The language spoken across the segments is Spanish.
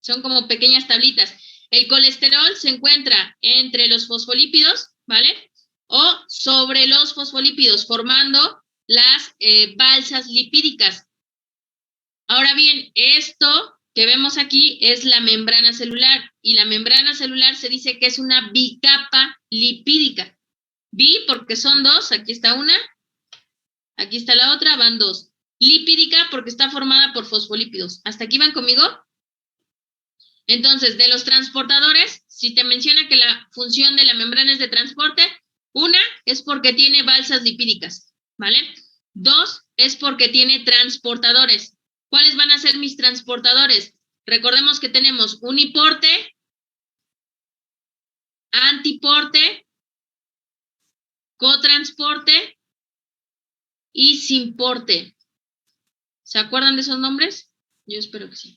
Son como pequeñas tablitas. El colesterol se encuentra entre los fosfolípidos, ¿vale? O sobre los fosfolípidos, formando las balsas lipídicas. Ahora bien, esto que vemos aquí es la membrana celular, y la membrana celular se dice que es una bicapa lipídica. Bi porque son dos, aquí está una, aquí está la otra, van dos. Lipídica porque está formada por fosfolípidos. ¿Hasta aquí van conmigo? Entonces, de los transportadores, si te menciona que la función de la membrana es de transporte, una es porque tiene balsas lipídicas, ¿vale? Dos es porque tiene transportadores. ¿Cuáles van a ser mis transportadores? Recordemos que tenemos uniporte, antiporte, cotransporte y sinporte. ¿Se acuerdan de esos nombres? Yo espero que sí.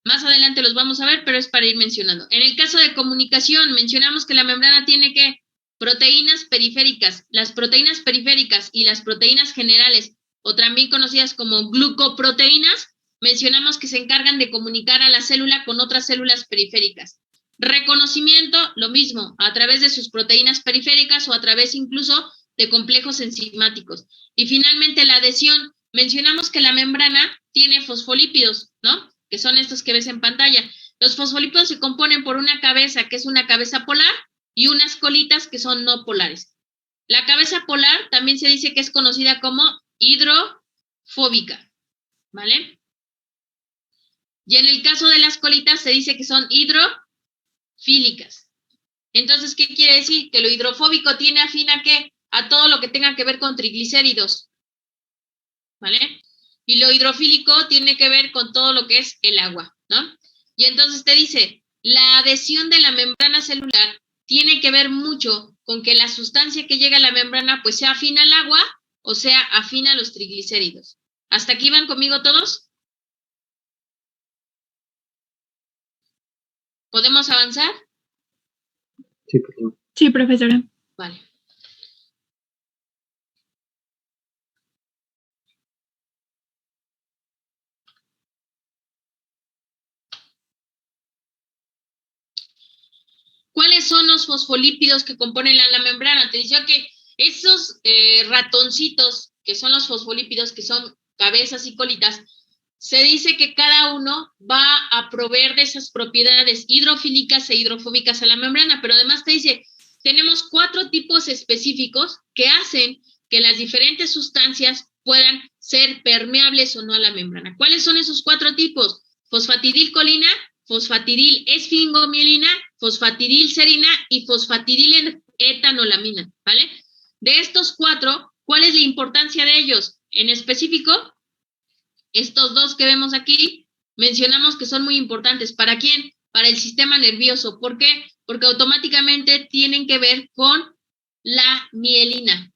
Más adelante los vamos a ver, pero es para ir mencionando. En el caso de comunicación, mencionamos que la membrana tiene que proteínas periféricas. Las proteínas periféricas y las proteínas generales, o también conocidas como glucoproteínas, mencionamos que se encargan de comunicar a la célula con otras células periféricas. Reconocimiento, lo mismo, a través de sus proteínas periféricas o a través incluso de complejos enzimáticos. Y finalmente la adhesión, mencionamos que la membrana tiene fosfolípidos, ¿no? Que son estos que ves en pantalla. Los fosfolípidos se componen por una cabeza, que es una cabeza polar, y unas colitas que son no polares. La cabeza polar también se dice que es conocida como hidrofóbica, ¿vale? Y en el caso de las colitas se dice que son hidrofílicas. Entonces, ¿qué quiere decir? Que lo hidrofóbico tiene afín a ¿qué? A todo lo que tenga que ver con triglicéridos, ¿vale? Y lo hidrofílico tiene que ver con todo lo que es el agua, ¿no? Y entonces te dice, la adhesión de la membrana celular tiene que ver mucho con que la sustancia que llega a la membrana pues sea afín al agua o sea afín a los triglicéridos. ¿Hasta aquí van conmigo todos? ¿Podemos avanzar? Sí, por favor. Sí, profesora. Vale. ¿Cuáles son los fosfolípidos que componen la membrana? Te decía que esos ratoncitos, que son los fosfolípidos, que son cabezas y colitas, se dice que cada uno va a proveer de esas propiedades hidrofílicas e hidrofóbicas a la membrana, pero además te dice, tenemos 4 tipos específicos que hacen que las diferentes sustancias puedan ser permeables o no a la membrana. ¿Cuáles son esos 4 tipos? Fosfatidilcolina, fosfatidilesfingomielina, fosfatidilserina y fosfatidilethanolamina, ¿vale? De estos 4, ¿cuál es la importancia de ellos? En específico, estos 2 que vemos aquí, mencionamos que son muy importantes. ¿Para quién? Para el sistema nervioso. ¿Por qué? Porque automáticamente tienen que ver con la mielina.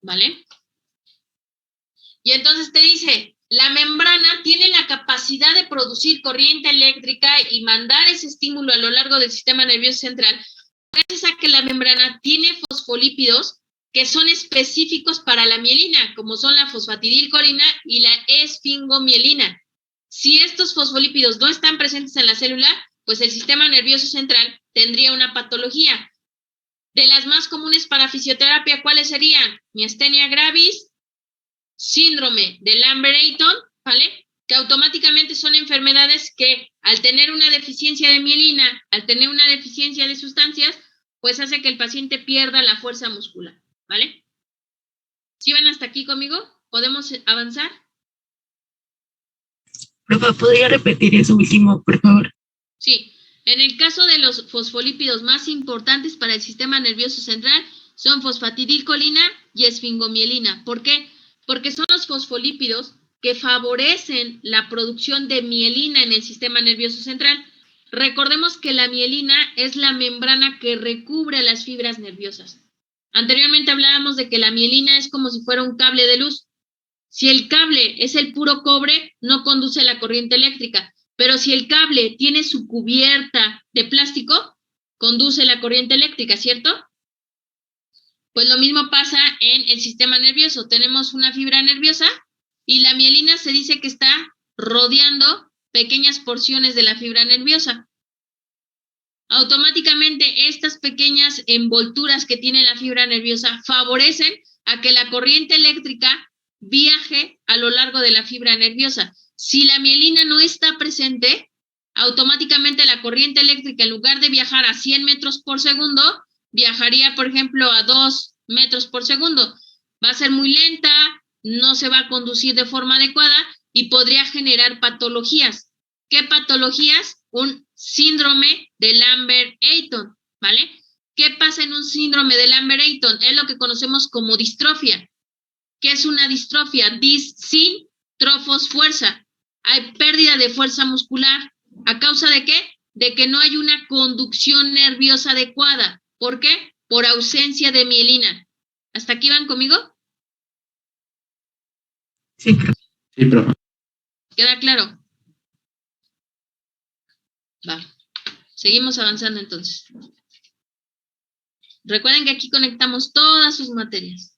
¿Vale? Y entonces te dice, la membrana tiene la capacidad de producir corriente eléctrica y mandar ese estímulo a lo largo del sistema nervioso central, gracias a que la membrana tiene fosfolípidos que son específicos para la mielina, como son la fosfatidilcolina y la esfingomielina. Si estos fosfolípidos no están presentes en la célula, pues el sistema nervioso central tendría una patología. De las más comunes para fisioterapia, ¿cuáles serían? Miastenia gravis, síndrome de Lambert-Eaton, ¿vale? Que automáticamente son enfermedades que al tener una deficiencia de mielina, al tener una deficiencia de sustancias, pues hace que el paciente pierda la fuerza muscular, ¿vale? ¿Sí van hasta aquí conmigo? ¿Podemos avanzar? Profe, ¿podría repetir eso último, por favor? Sí. En el caso de los fosfolípidos más importantes para el sistema nervioso central son fosfatidilcolina y esfingomielina. ¿Por qué? Porque son los fosfolípidos que favorecen la producción de mielina en el sistema nervioso central. Recordemos que la mielina es la membrana que recubre las fibras nerviosas. Anteriormente hablábamos de que la mielina es como si fuera un cable de luz. Si el cable es el puro cobre, no conduce la corriente eléctrica, pero si el cable tiene su cubierta de plástico, conduce la corriente eléctrica, ¿cierto? Pues lo mismo pasa en el sistema nervioso. Tenemos una fibra nerviosa y la mielina se dice que está rodeando pequeñas porciones de la fibra nerviosa. Automáticamente estas pequeñas envolturas que tiene la fibra nerviosa favorecen a que la corriente eléctrica viaje a lo largo de la fibra nerviosa. Si la mielina no está presente, automáticamente la corriente eléctrica, en lugar de viajar a 100 metros por segundo, viajaría, por ejemplo, a 2 metros por segundo. Va a ser muy lenta, no se va a conducir de forma adecuada y podría generar patologías. ¿Qué patologías? Un síndrome de Lambert-Eaton, ¿vale? ¿Qué pasa en un síndrome de Lambert-Eaton? Es lo que conocemos como distrofia. ¿Qué es una distrofia? Dis sin trofos fuerza. Hay pérdida de fuerza muscular. ¿A causa de qué? De que no hay una conducción nerviosa adecuada. ¿Por qué? Por ausencia de mielina. ¿Hasta aquí van conmigo? Sí, profe. Sí, profe. ¿Queda claro? Va. Seguimos avanzando entonces. Recuerden que aquí conectamos todas sus materias.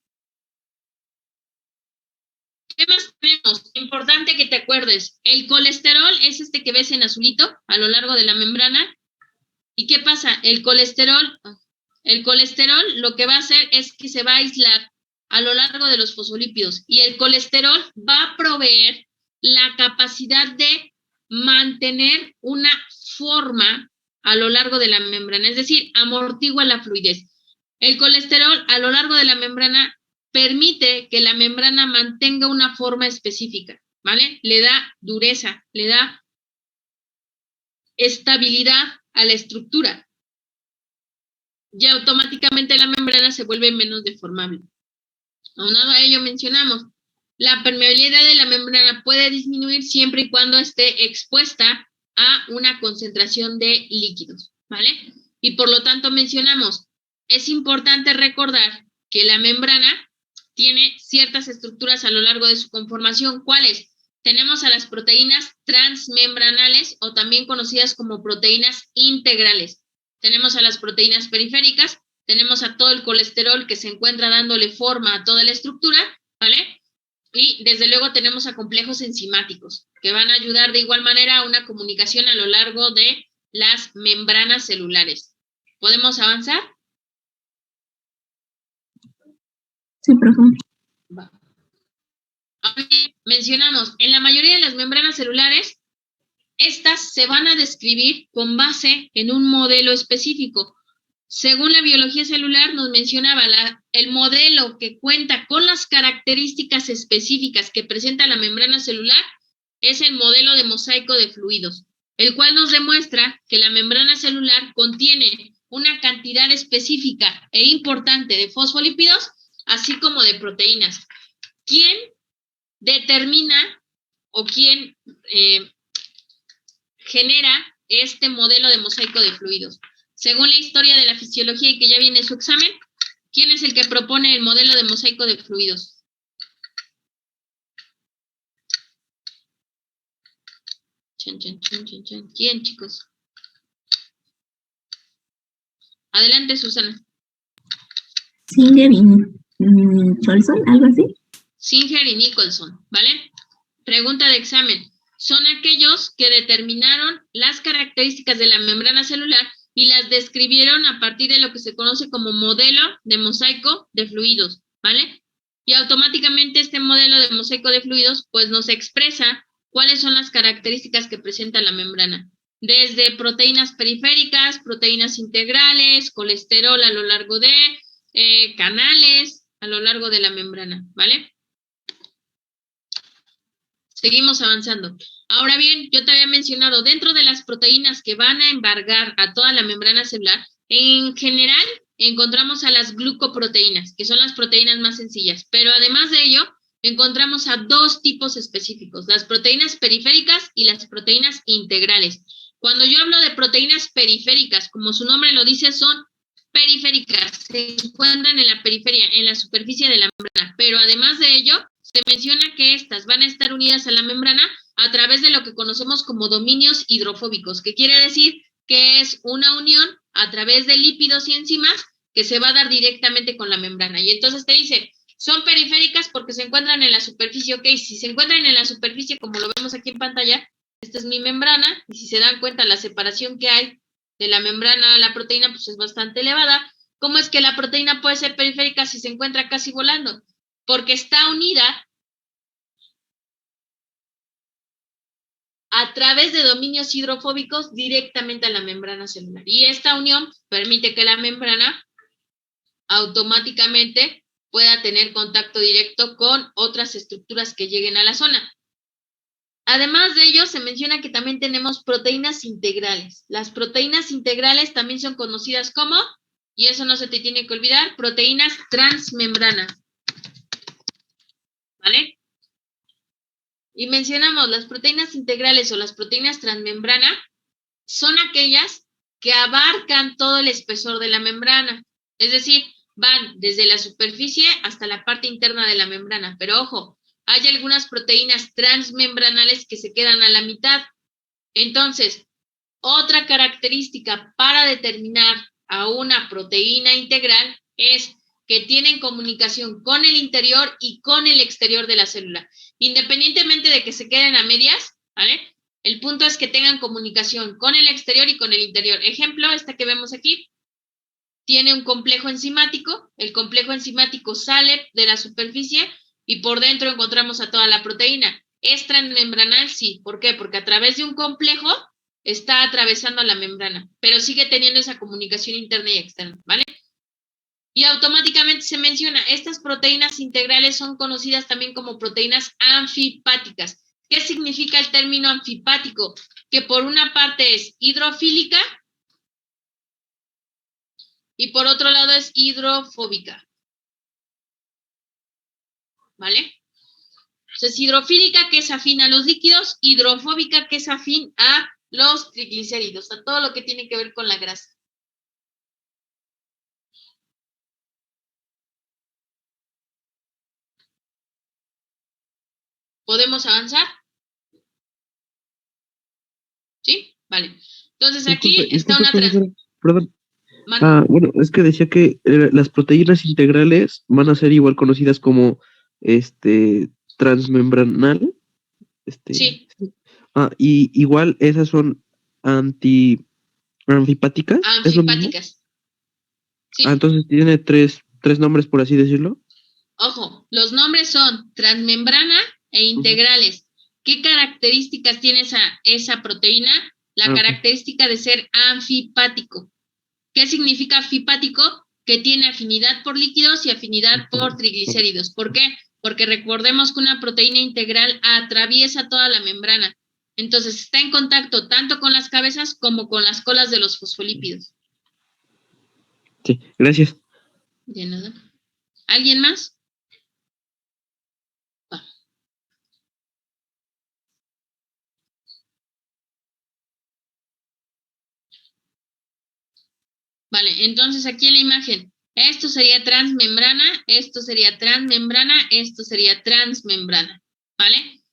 ¿Qué más tenemos? Importante que te acuerdes. El colesterol es este que ves en azulito a lo largo de la membrana. ¿Y qué pasa? El colesterol lo que va a hacer es que se va a aislar a lo largo de los fosfolípidos. Y el colesterol va a proveer la capacidad de mantener una forma a lo largo de la membrana. Es decir, amortigua la fluidez. El colesterol a lo largo de la membrana permite que la membrana mantenga una forma específica, ¿vale? Le da dureza, le da estabilidad a la estructura. Y automáticamente la membrana se vuelve menos deformable. Aunado a ello mencionamos, la permeabilidad de la membrana puede disminuir siempre y cuando esté expuesta a una concentración de líquidos, ¿vale? Y por lo tanto mencionamos, es importante recordar que la membrana tiene ciertas estructuras a lo largo de su conformación. ¿Cuáles? Tenemos a las proteínas transmembranales o también conocidas como proteínas integrales. Tenemos a las proteínas periféricas, tenemos a todo el colesterol que se encuentra dándole forma a toda la estructura, ¿vale? Y desde luego tenemos a complejos enzimáticos que van a ayudar de igual manera a una comunicación a lo largo de las membranas celulares. ¿Podemos avanzar? Sí, profe. Va. Mencionamos, en la mayoría de las membranas celulares, estas se van a describir con base en un modelo específico. Según la biología celular, nos mencionaba el modelo que cuenta con las características específicas que presenta la membrana celular es el modelo de mosaico de fluidos, el cual nos demuestra que la membrana celular contiene una cantidad específica e importante de fosfolípidos, así como de proteínas. ¿Quién determina o quién genera este modelo de mosaico de fluidos? Según la historia de la fisiología y que ya viene su examen, ¿quién es el que propone el modelo de mosaico de fluidos? ¿Quién, chicos? Adelante, Susana. Singer y Nicholson, algo así. Singer y Nicholson, ¿vale? Pregunta de examen. Son aquellos que determinaron las características de la membrana celular y las describieron a partir de lo que se conoce como modelo de mosaico de fluidos, ¿vale? Y automáticamente este modelo de mosaico de fluidos pues nos expresa cuáles son las características que presenta la membrana. Desde proteínas periféricas, proteínas integrales, colesterol a lo largo de canales a lo largo de la membrana, ¿vale? Seguimos avanzando. Ahora bien, yo te había mencionado, dentro de las proteínas que van a embargar a toda la membrana celular, en general encontramos a las glucoproteínas, que son las proteínas más sencillas, pero además de ello, encontramos a dos tipos específicos, las proteínas periféricas y las proteínas integrales. Cuando yo hablo de proteínas periféricas, como su nombre lo dice, son periféricas, se encuentran en la periferia, en la superficie de la membrana, pero además de ello, se menciona que estas van a estar unidas a la membrana a través de lo que conocemos como dominios hidrofóbicos, que quiere decir que es una unión a través de lípidos y enzimas que se va a dar directamente con la membrana. Y entonces te dice, son periféricas porque se encuentran en la superficie. Ok, si se encuentran en la superficie, como lo vemos aquí en pantalla, esta es mi membrana, y si se dan cuenta, la separación que hay de la membrana a la proteína, pues es bastante elevada. ¿Cómo es que la proteína puede ser periférica si se encuentra casi volando? Porque está unida a través de dominios hidrofóbicos directamente a la membrana celular. Y esta unión permite que la membrana automáticamente pueda tener contacto directo con otras estructuras que lleguen a la zona. Además de ello, se menciona que también tenemos proteínas integrales. Las proteínas integrales también son conocidas como, y eso no se te tiene que olvidar, proteínas transmembrana. ¿Vale? Y mencionamos las proteínas integrales o las proteínas transmembrana son aquellas que abarcan todo el espesor de la membrana. Es decir, van desde la superficie hasta la parte interna de la membrana. Pero ojo, hay algunas proteínas transmembranales que se quedan a la mitad. Entonces, otra característica para determinar a una proteína integral es que tienen comunicación con el interior y con el exterior de la célula. Independientemente de que se queden a medias, ¿vale? El punto es que tengan comunicación con el exterior y con el interior. Ejemplo, esta que vemos aquí, tiene un complejo enzimático. El complejo enzimático sale de la superficie y por dentro encontramos a toda la proteína. ¿Es transmembranal? Sí. ¿Por qué? Porque a través de un complejo está atravesando la membrana, pero sigue teniendo esa comunicación interna y externa, ¿vale? Y automáticamente se menciona, estas proteínas integrales son conocidas también como proteínas anfipáticas. ¿Qué significa el término anfipático? Que por una parte es hidrofílica y por otro lado es hidrofóbica. ¿Vale? Entonces, hidrofílica, que es afín a los líquidos, hidrofóbica, que es afín a los triglicéridos, a todo lo que tiene que ver con la grasa. ¿Podemos avanzar? ¿Sí? Vale. Entonces aquí está una... Profesora, perdón. Man. Bueno, es que decía que las proteínas integrales van a ser igual conocidas como transmembranal. Sí. Y igual esas son anfipáticas, ¿es lo mismo? Anfipáticas. Sí. Entonces tiene tres nombres, por así decirlo. Ojo, los nombres son transmembrana e integrales. ¿Qué características tiene esa proteína? La Ok. característica de ser anfipático. ¿Qué significa anfipático? Que tiene afinidad por líquidos y afinidad por triglicéridos. ¿Por qué? Porque recordemos que una proteína integral atraviesa toda la membrana. Entonces está en contacto tanto con las cabezas como con las colas de los fosfolípidos. Sí, gracias. De nada. ¿Alguien más? Va. Vale, entonces aquí en la imagen, esto sería transmembrana, esto sería transmembrana, esto sería transmembrana, ¿vale?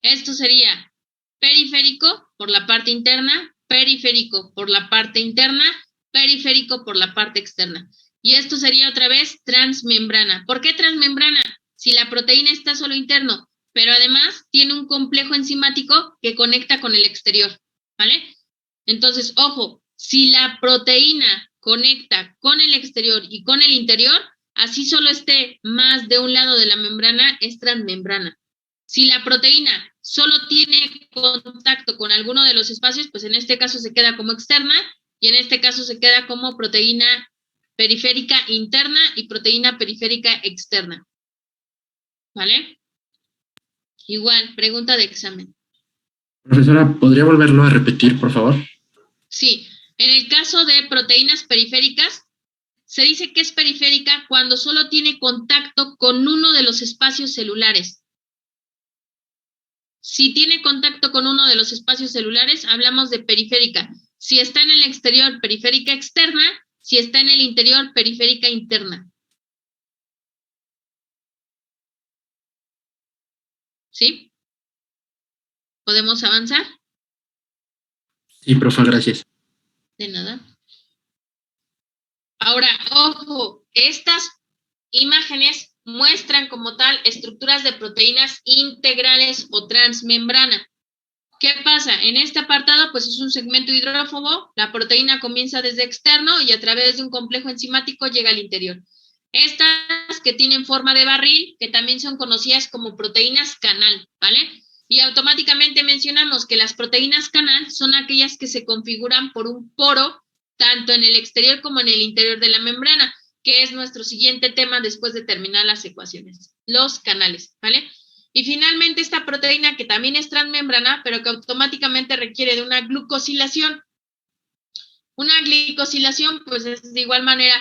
Esto sería periférico por la parte interna, periférico por la parte interna, periférico por la parte externa. Y esto sería otra vez transmembrana. ¿Por qué transmembrana? Si la proteína está solo interno, pero además tiene un complejo enzimático que conecta con el exterior, ¿vale? Entonces, ojo, si la proteína conecta con el exterior y con el interior, así solo esté más de un lado de la membrana, es transmembrana. Si la proteína solo tiene contacto con alguno de los espacios, pues en este caso se queda como externa y en este caso se queda como proteína periférica interna y proteína periférica externa. ¿Vale? Igual, pregunta de examen. Profesora, ¿podría volverlo a repetir, por favor? Sí, en el caso de proteínas periféricas, se dice que es periférica cuando solo tiene contacto con uno de los espacios celulares. Si tiene contacto con uno de los espacios celulares, hablamos de periférica. Si está en el exterior, periférica externa. Si está en el interior, periférica interna. ¿Sí? ¿Podemos avanzar? Sí, profe, gracias. De nada. Ahora, ojo, estas imágenes muestran como tal estructuras de proteínas integrales o transmembrana. ¿Qué pasa? En este apartado, pues es un segmento hidrófobo, la proteína comienza desde externo y a través de un complejo enzimático llega al interior. Estas que tienen forma de barril, que también son conocidas como proteínas canal, ¿vale? Y automáticamente mencionamos que las proteínas canal son aquellas que se configuran por un poro, tanto en el exterior como en el interior de la membrana, que es nuestro siguiente tema después de terminar las ecuaciones, los canales, ¿vale? Y finalmente esta proteína que también es transmembrana, pero que automáticamente requiere de una glucosilación. Una glicosilación, pues es de igual manera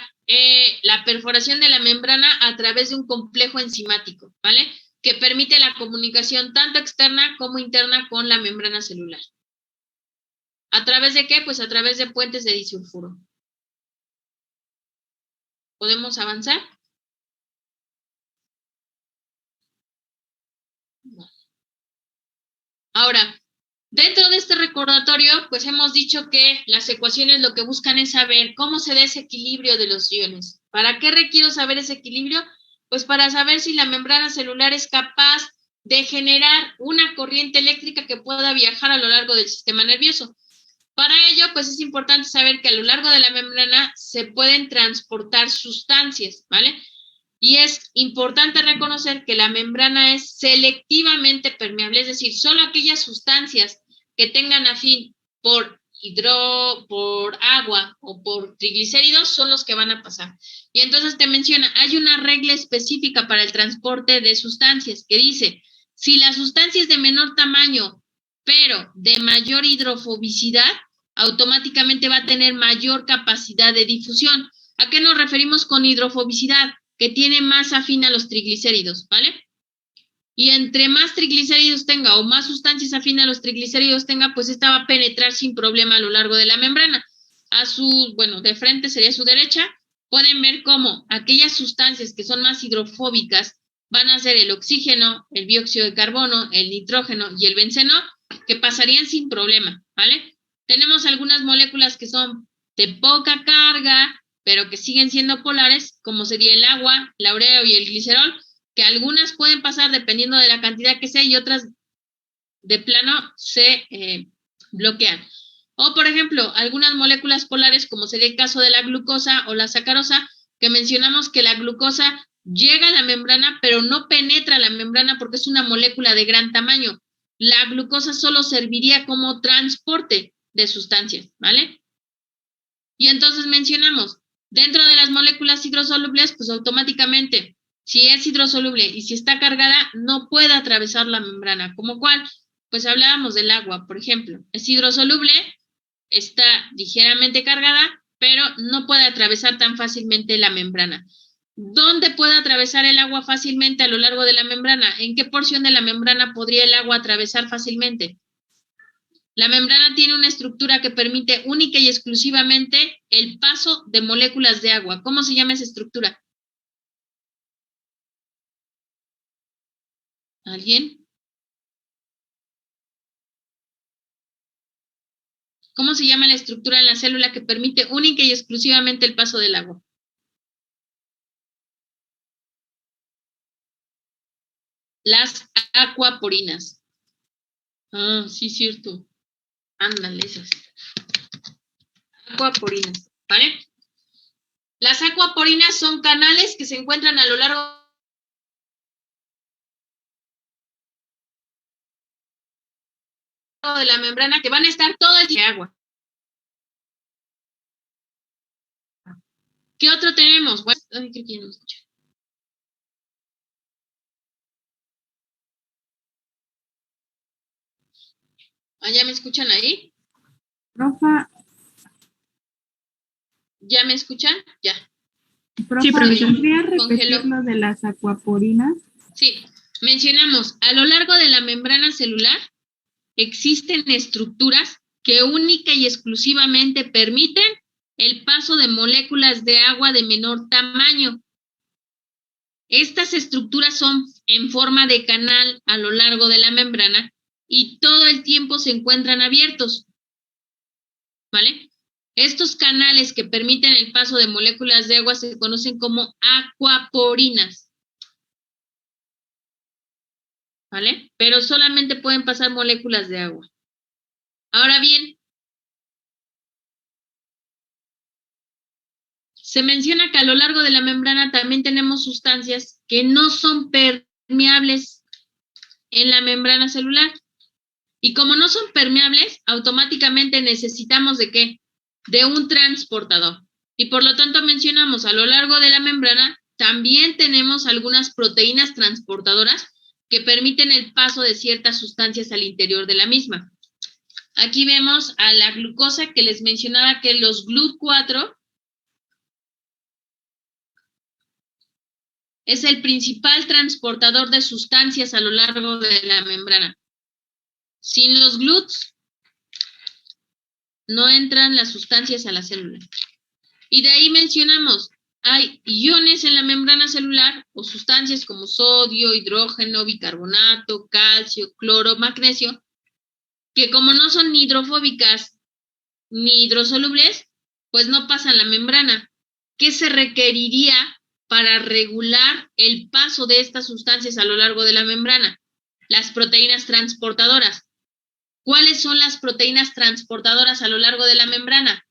la perforación de la membrana a través de un complejo enzimático, ¿vale? Que permite la comunicación tanto externa como interna con la membrana celular. ¿A través de qué? Pues a través de puentes de disulfuro. ¿Podemos avanzar? Ahora, dentro de este recordatorio, pues hemos dicho que las ecuaciones lo que buscan es saber cómo se da ese equilibrio de los iones. ¿Para qué requiero saber ese equilibrio? Pues para saber si la membrana celular es capaz de generar una corriente eléctrica que pueda viajar a lo largo del sistema nervioso. Para ello, pues es importante saber que a lo largo de la membrana se pueden transportar sustancias, ¿vale? Y es importante reconocer que la membrana es selectivamente permeable, es decir, solo aquellas sustancias que tengan afín por agua o por triglicéridos son los que van a pasar. Y entonces te menciona, hay una regla específica para el transporte de sustancias que dice, si la sustancia es de menor tamaño, pero de mayor hidrofobicidad, automáticamente va a tener mayor capacidad de difusión. ¿A qué nos referimos con hidrofobicidad? Que tiene más afín a los triglicéridos, ¿vale? Y entre más triglicéridos tenga o más sustancias afín a los triglicéridos tenga, pues esta va a penetrar sin problema a lo largo de la membrana. De frente sería su derecha, pueden ver cómo aquellas sustancias que son más hidrofóbicas van a ser el oxígeno, el dióxido de carbono, el nitrógeno y el benceno, que pasarían sin problema, ¿vale? Tenemos algunas moléculas que son de poca carga, pero que siguen siendo polares, como sería el agua, el urea y el glicerol, que algunas pueden pasar dependiendo de la cantidad que sea y otras de plano se bloquean. O, por ejemplo, algunas moléculas polares, como sería el caso de la glucosa o la sacarosa, que mencionamos que la glucosa llega a la membrana, pero no penetra la membrana porque es una molécula de gran tamaño. La glucosa solo serviría como transporte de sustancias, ¿vale? Y entonces mencionamos, dentro de las moléculas hidrosolubles, pues automáticamente, si es hidrosoluble y si está cargada, no puede atravesar la membrana. ¿Como cuál? Pues hablábamos del agua, por ejemplo. Es hidrosoluble, está ligeramente cargada, pero no puede atravesar tan fácilmente la membrana. ¿Dónde puede atravesar el agua fácilmente a lo largo de la membrana? ¿En qué porción de la membrana podría el agua atravesar fácilmente? La membrana tiene una estructura que permite única y exclusivamente el paso de moléculas de agua. ¿Cómo se llama esa estructura? ¿Alguien? ¿Cómo se llama la estructura en la célula que permite única y exclusivamente el paso del agua? Las acuaporinas. Ah, sí, cierto. Ándale, esas. Acuaporinas, ¿vale? Las acuaporinas son canales que se encuentran a lo largo de la membrana que van a estar todo el día en agua. ¿Qué otro tenemos? Bueno, ay, creo que ya no escucho. ¿Ya me escuchan ahí? Profa, ¿Ya me escuchan? Ya. profa, Sí, profesor. ¿podría repetir lo de las acuaporinas? Sí, mencionamos, a lo largo de la membrana celular existen estructuras que única y exclusivamente permiten el paso de moléculas de agua de menor tamaño. Estas estructuras son en forma de canal a lo largo de la membrana y todo el tiempo se encuentran abiertos, ¿vale? Estos canales que permiten el paso de moléculas de agua se conocen como acuaporinas. ¿Vale? Pero solamente pueden pasar moléculas de agua. Ahora bien, se menciona que a lo largo de la membrana también tenemos sustancias que no son permeables en la membrana celular. Y como no son permeables, automáticamente necesitamos ¿de qué? De un transportador. Y por lo tanto mencionamos a lo largo de la membrana también tenemos algunas proteínas transportadoras que permiten el paso de ciertas sustancias al interior de la misma. Aquí vemos a la glucosa que les mencionaba que los GLUT4 es el principal transportador de sustancias a lo largo de la membrana. Sin los GLUTs no entran las sustancias a la célula. Y de ahí mencionamos, hay iones en la membrana celular o sustancias como sodio, hidrógeno, bicarbonato, calcio, cloro, magnesio, que como no son ni hidrofóbicas ni hidrosolubles, pues no pasan la membrana. ¿Qué se requeriría para regular el paso de estas sustancias a lo largo de la membrana? Las proteínas transportadoras. ¿Cuáles son las proteínas transportadoras a lo largo de la membrana?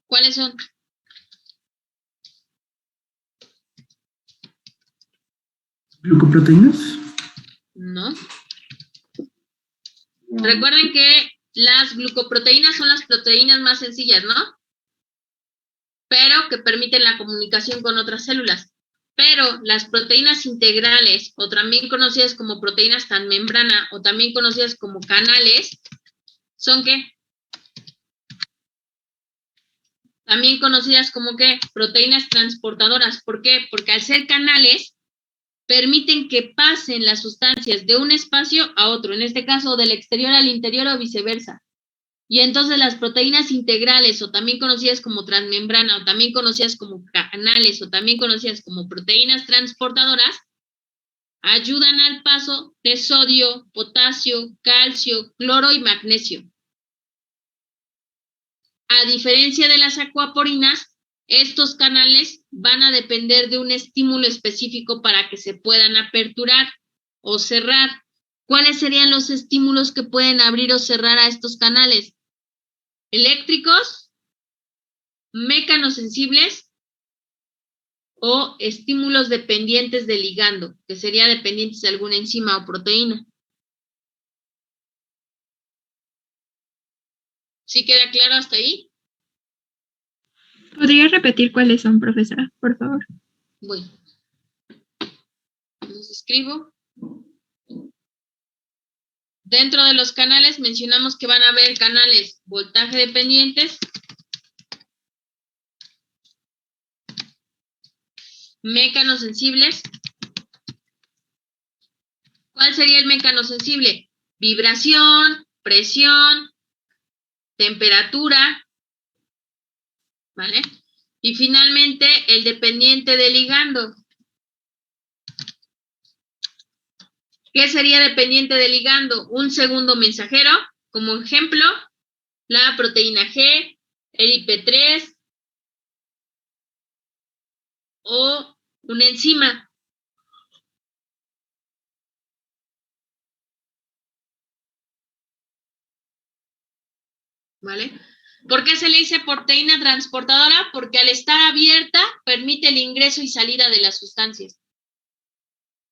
¿Cuáles son? ¿Glucoproteínas? No. Recuerden que las glucoproteínas son las proteínas más sencillas, ¿no? Pero que permiten la comunicación con otras células. Pero las proteínas integrales, o también conocidas como proteínas transmembrana, o también conocidas como canales, ¿son qué? También conocidas como ¿qué? Proteínas transportadoras. ¿Por qué? Porque al ser canales, permiten que pasen las sustancias de un espacio a otro, en este caso del exterior al interior o viceversa. Y entonces las proteínas integrales, o también conocidas como transmembrana, o también conocidas como canales, o también conocidas como proteínas transportadoras, ayudan al paso de sodio, potasio, calcio, cloro y magnesio. A diferencia de las acuaporinas, estos canales van a depender de un estímulo específico para que se puedan aperturar o cerrar. ¿Cuáles serían los estímulos que pueden abrir o cerrar a estos canales? Eléctricos, mecanosensibles o estímulos dependientes del ligando, que sería dependientes de alguna enzima o proteína. ¿Sí queda claro hasta ahí? ¿Podría repetir cuáles son, profesora, por favor? Voy. Los escribo. Dentro de los canales mencionamos que van a haber canales voltaje dependientes, mecanosensibles. ¿Cuál sería el mecanosensible? Vibración, presión, temperatura, ¿vale? Y finalmente el dependiente del ligando. ¿Qué sería dependiente del ligando? Un segundo mensajero, como ejemplo, la proteína G, el IP3 o una enzima. ¿Vale? ¿Por qué se le dice proteína transportadora? Porque al estar abierta permite el ingreso y salida de las sustancias.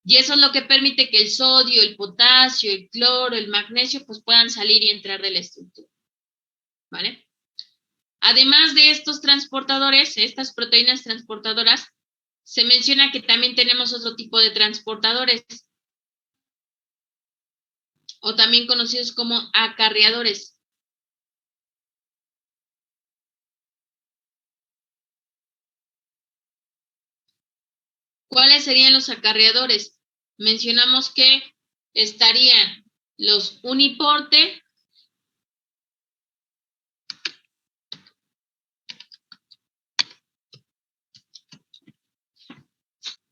Y eso es lo que permite que el sodio, el potasio, el cloro, el magnesio, pues puedan salir y entrar de la estructura. ¿Vale? Además de estos transportadores, estas proteínas transportadoras, se menciona que también tenemos otro tipo de transportadores, o también conocidos como acarreadores. ¿Cuáles serían los acarreadores? Mencionamos que estarían los uniporte,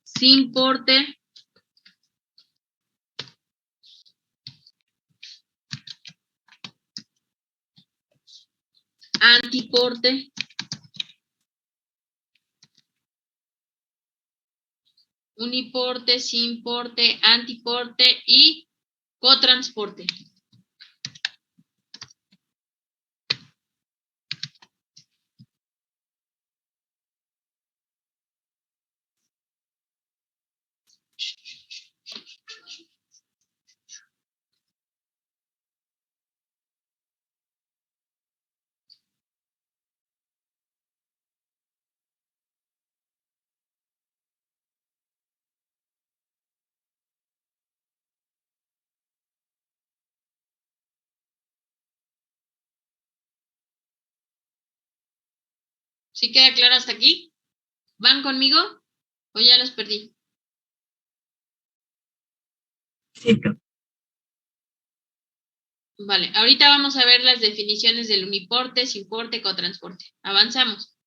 sin porte, antiporte, uniporte, sinporte, antiporte y cotransporte. ¿Sí queda claro hasta aquí? ¿Van conmigo o ya los perdí? Sí, profe. Vale, ahorita vamos a ver las definiciones del uniporte, sinporte, cotransporte. Avanzamos.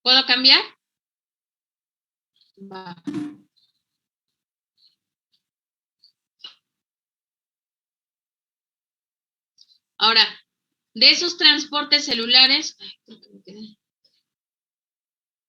¿Puedo cambiar? Va. Ahora, de esos transportes celulares, ay, creo que me quedé.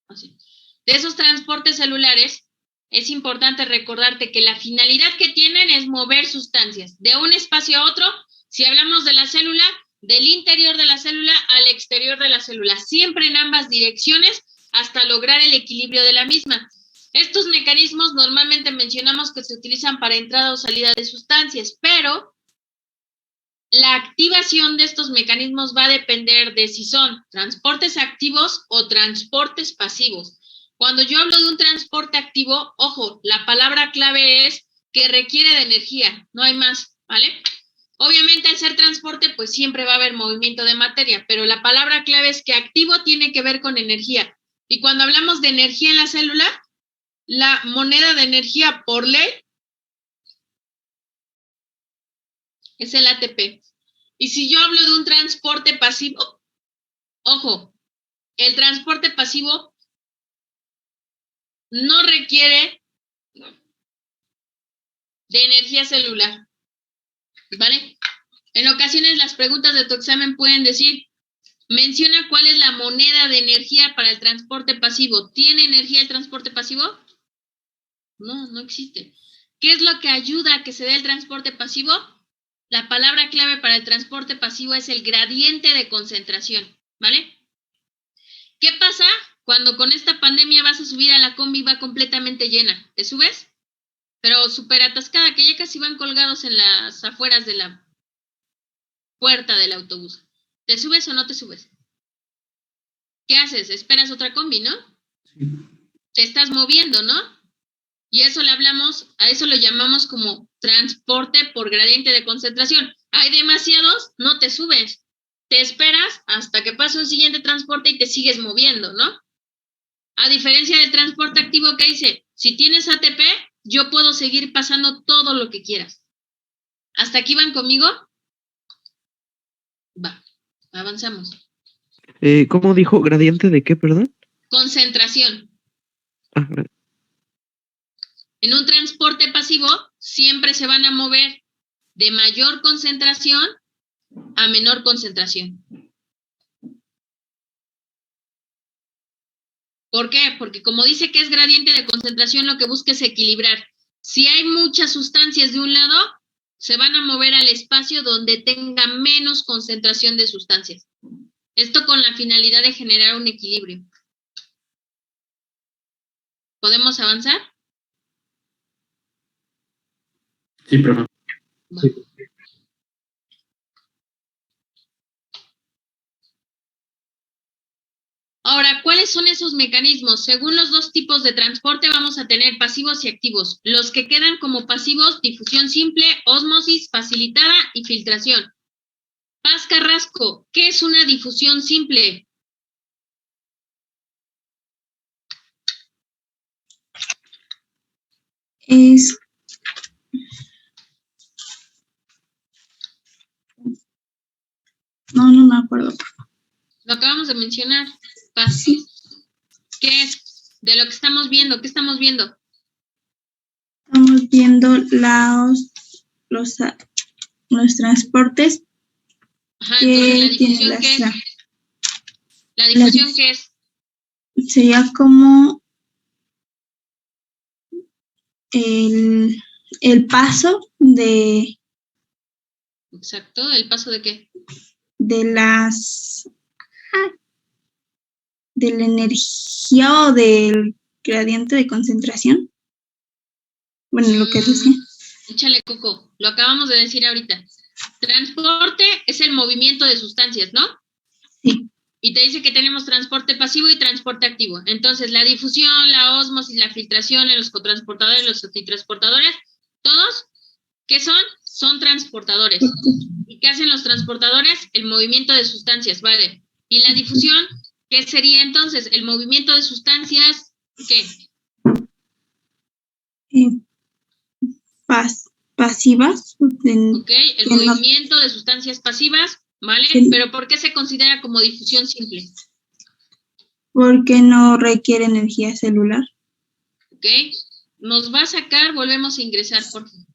Así. De esos transportes celulares, es importante recordarte que la finalidad que tienen es mover sustancias de un espacio a otro. Si hablamos de la célula, del interior de la célula al exterior de la célula, siempre en ambas direcciones hasta lograr el equilibrio de la misma. Estos mecanismos normalmente mencionamos que se utilizan para entrada o salida de sustancias, pero la activación de estos mecanismos va a depender de si son transportes activos o transportes pasivos. Cuando yo hablo de un transporte activo, ojo, la palabra clave es que requiere de energía, no hay más, ¿vale? Obviamente al ser transporte, pues siempre va a haber movimiento de materia, pero la palabra clave es que activo tiene que ver con energía. Y cuando hablamos de energía en la célula, la moneda de energía por ley es el ATP. Y si yo hablo de un transporte pasivo, ojo, el transporte pasivo no requiere de energía celular, ¿vale? En ocasiones las preguntas de tu examen pueden decir, menciona cuál es la moneda de energía para el transporte pasivo. ¿Tiene energía el transporte pasivo? No, no existe. ¿Qué es lo que ayuda a que se dé el transporte pasivo? La palabra clave para el transporte pasivo es el gradiente de concentración, ¿vale? ¿Qué pasa cuando con esta pandemia vas a subir a la combi y va completamente llena? ¿Te subes? Pero súper atascada, que ya casi van colgados en las afueras de la puerta del autobús. ¿Te subes o no te subes? ¿Qué haces? Esperas otra combi, ¿no? Sí. Te estás moviendo, ¿no? Y eso a eso lo llamamos como transporte por gradiente de concentración. Hay demasiados, no te subes. Te esperas hasta que pase un siguiente transporte y te sigues moviendo, ¿no? A diferencia del transporte activo que dice, si tienes ATP, yo puedo seguir pasando todo lo que quieras. ¿Hasta aquí van conmigo? Va, avanzamos. ¿Cómo dijo? ¿Gradiente de qué, perdón? Concentración. Ah, En un transporte pasivo siempre se van a mover de mayor concentración a menor concentración. ¿Por qué? Porque como dice que es gradiente de concentración, lo que busca es equilibrar. Si hay muchas sustancias de un lado, se van a mover al espacio donde tenga menos concentración de sustancias. Esto con la finalidad de generar un equilibrio. ¿Podemos avanzar? Sí, profe. Sí. Ahora, ¿cuáles son esos mecanismos? Según los dos tipos de transporte vamos a tener pasivos y activos. Los que quedan como pasivos, difusión simple, ósmosis facilitada y filtración. Paz Carrasco, ¿qué es una difusión simple? Es... No me acuerdo. Lo acabamos de mencionar. Paz. Sí. ¿Qué es? De lo que estamos viendo, ¿qué estamos viendo? Estamos viendo los transportes Ajá, entonces la ¿Qué tiene difusión, ¿qué es? la ¿La difusión qué es? sería como el paso Exacto, ¿el paso de qué? de las de la energía o del gradiente de concentración. Bueno, lo que decía. Échale coco, lo acabamos de decir ahorita. Transporte es el movimiento de sustancias, ¿no? Sí. Y te dice que tenemos transporte pasivo y transporte activo. Entonces, la difusión, la ósmosis, la filtración en los cotransportadores, los antitransportadores, todos, ¿qué son? Son transportadores. ¿Y qué hacen los transportadores? El movimiento de sustancias, ¿vale? Y la difusión, ¿qué sería entonces? El movimiento de sustancias, ¿qué? Pasivas. ¿Ok? El que no- movimiento de sustancias pasivas, ¿vale? Sí. Pero ¿por qué se considera como difusión simple? Porque no requiere energía celular. ¿Ok? Nos va a sacar, volvemos a ingresar, por favor.